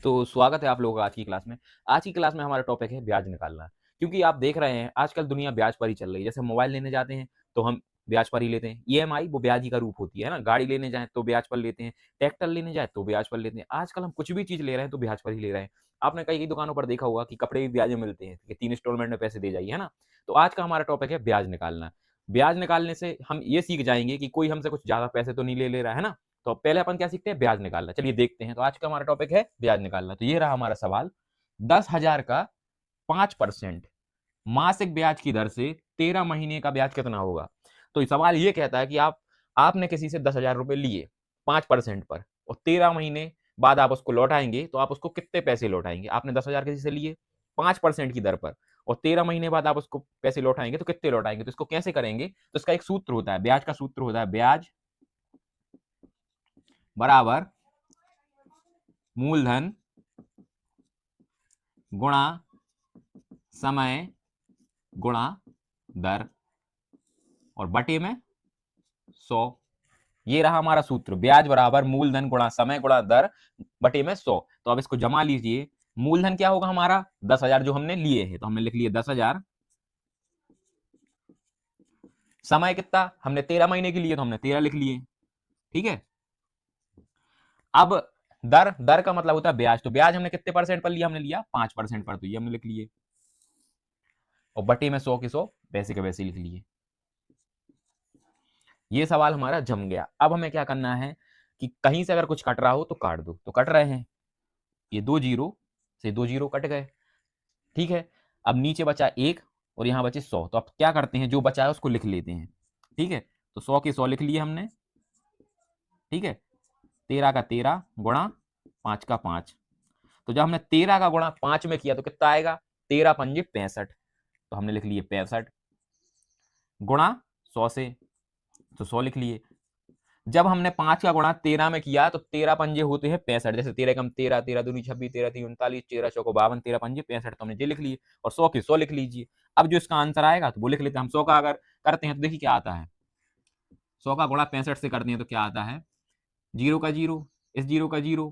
तो स्वागत है आप लोगों का आज की क्लास में। आज की क्लास में हमारा टॉपिक है ब्याज निकालना। क्योंकि आप देख रहे हैं आजकल दुनिया ब्याज पर ही चल रही है। जैसे मोबाइल लेने जाते हैं तो हम ब्याज पर ही लेते हैं। ईएमआई वो ब्याज ही का रूप होती है ना। गाड़ी लेने जाएं तो ब्याज पर लेते हैं, ट्रैक्टर लेने जाए तो ब्याज पर लेते हैं। आजकल हम कुछ भी चीज ले रहे हैं तो ब्याज पर ही ले रहे हैं। आपने कई कई दुकानों पर देखा होगा कि कपड़े भी ब्याज में मिलते हैं कि 3 इंस्टॉलमेंट में पैसे दे जाइए, है ना। तो आज का हमारा टॉपिक है ब्याज निकालना। ब्याज निकालने से हम ये सीख जाएंगे कि कोई हमसे कुछ ज्यादा पैसे तो नहीं ले रहा है ना। तो पहले अपन क्या सीखते हैं, ब्याज निकालना। चलिए देखते हैं। तो आज का हमारा टॉपिक है ब्याज निकालना। तो ये रहा हमारा सवाल। 10,000 का 5% मासिक ब्याज की दर से 13 महीने का ब्याज कितना होगा। तो सवाल ये कहता है कि आपने किसी से 10,000 रुपए लिए 5% पर, और 13 महीने बाद आप उसको लौटाएंगे तो आप उसको कितने पैसे लौटाएंगे। आपने 10,000 किसी से लिए 5% की दर पर, और 13 महीने बाद आप उसको पैसे लौटाएंगे तो कितने लौटाएंगे। तो इसको कैसे करेंगे, तो इसका एक सूत्र होता है, ब्याज का सूत्र होता है। ब्याज बराबर मूलधन गुणा समय गुणा दर और बटे में 100। ये रहा हमारा सूत्र, ब्याज बराबर मूलधन गुणा समय गुणा दर बटे में 100। तो अब इसको जमा लीजिए। मूलधन क्या होगा हमारा, 10,000 जो हमने लिए हैं, तो हमने लिख लिए 10,000। समय कितना, हमने 13 महीने के लिए तो हमने 13 लिख लिए। ठीक है। अब दर, दर का मतलब होता है ब्याज। तो ब्याज हमने कितने परसेंट पर लिया, हमने लिया 5% पर, तो ये हमने लिख लिए। और बटे में 100 के 100 वैसे के वैसे लिख लिए। ये सवाल हमारा जम गया। अब हमें क्या करना है कि कहीं से अगर कुछ कट रहा हो तो काट दो। तो कट रहे हैं, ये 2 जीरो से 2 जीरो कट गए। ठीक है। अब नीचे बचा 1 और यहां बचे 100। तो अब क्या करते हैं, जो बचा है उसको लिख लेते हैं। ठीक है। तो 100 के 100 लिख लिए हमने। ठीक है। 13 का 13 गुणा 5 का 5। तो जब हमने 13 का गुणा 5 में किया तो कितना आएगा, 13 पंजे 65। तो हमने लिख लिए 65 गुणा 100 से, तो 100 लिख लिए। जब हमने 5 का गुणा 13 में किया तो 13 पंजे होते हैं 65। जैसे 13 कम 13, 13 दूनी 26, 13 तीन 39, 13 चौको 52, 13 पंजे 65। तो हमने ये लिख लिए। और 100 की 100 लिख लीजिए। अब जो इसका आंसर आएगा तो वो लिख लेते हैं हम। 100 का अगर करते हैं तो देखिए क्या आता है। 100 का गुणा 65 से करते हैं तो क्या आता है, जीरो का जीरो, इस जीरो का जीरो,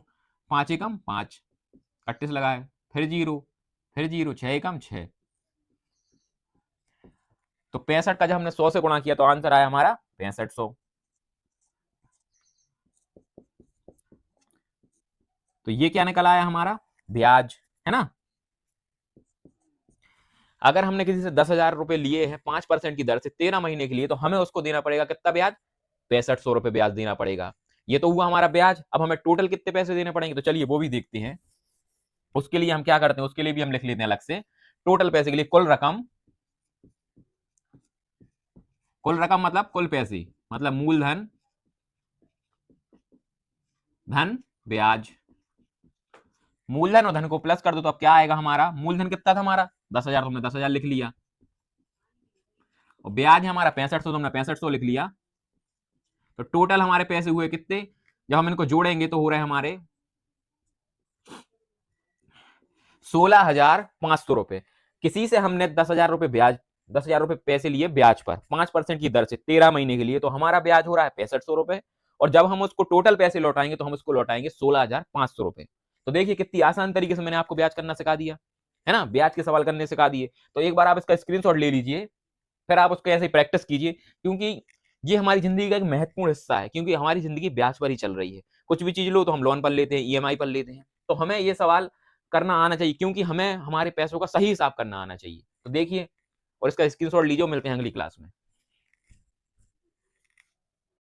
5 एकम 5, 38 लगाए, फिर जीरो, फिर जीरो, 6 एकम 6। तो 65 का जब हमने 100 से गुणा किया तो आंसर आया हमारा 6500। तो ये क्या निकल आया हमारा, ब्याज, है ना। अगर हमने किसी से 10,000 रुपए लिए हैं 5% की दर से 13 महीने के लिए, तो हमें उसको देना पड़ेगा कितना ब्याज, 6500 रुपए ब्याज देना पड़ेगा। ये तो हुआ हमारा ब्याज। अब हमें टोटल कितने पैसे देने पड़ेंगे, तो चलिए वो भी देखते हैं। उसके लिए हम क्या करते हैं, उसके लिए भी हम लिख लेते हैं अलग से। टोटल पैसे के लिए कुल रकम, कुल रकम मतलब कुल पैसे, मतलब मूलधन धन ब्याज। मूलधन और धन को प्लस कर दो तो अब क्या आएगा हमारा, मूलधन कितना था हमारा 10,000, तो हमने 10,000 लिख लिया। और ब्याज है हमारा 6500, तो हमने 6500 लिख लिया। तो टोटल हमारे पैसे हुए कितने, जब हम इनको जोड़ेंगे तो हो रहे हमारे 16,500 रुपए। किसी से हमने 10,000 रुपए ब्याज, 10,000 रुपए पैसे लिए ब्याज पर 5% की दर से 13 महीने के लिए, तो हमारा ब्याज हो रहा है 6500 रुपए। और जब हम उसको टोटल पैसे लौटाएंगे तो हम उसको लौटाएंगे 16,500 रुपए। तो देखिए कितनी आसान तरीके से मैंने आपको ब्याज करना सिखा दिया, है ना। ब्याज के सवाल करने सिखा दिए। तो एक बार आप इसका स्क्रीनशॉट ले लीजिए, फिर आप उसको ऐसे ही प्रैक्टिस कीजिए। क्योंकि ये हमारी जिंदगी का एक महत्वपूर्ण हिस्सा है, क्योंकि हमारी जिंदगी ब्याज पर ही चल रही है। कुछ भी चीज लो तो हम लोन पर लेते हैं, ईएमआई पर लेते हैं। तो हमें ये सवाल करना आना चाहिए, क्योंकि हमें हमारे पैसों का सही हिसाब करना आना चाहिए। तो देखिए और इसका स्क्रीनशॉट लीजिए। मिलते हैं अगली क्लास में।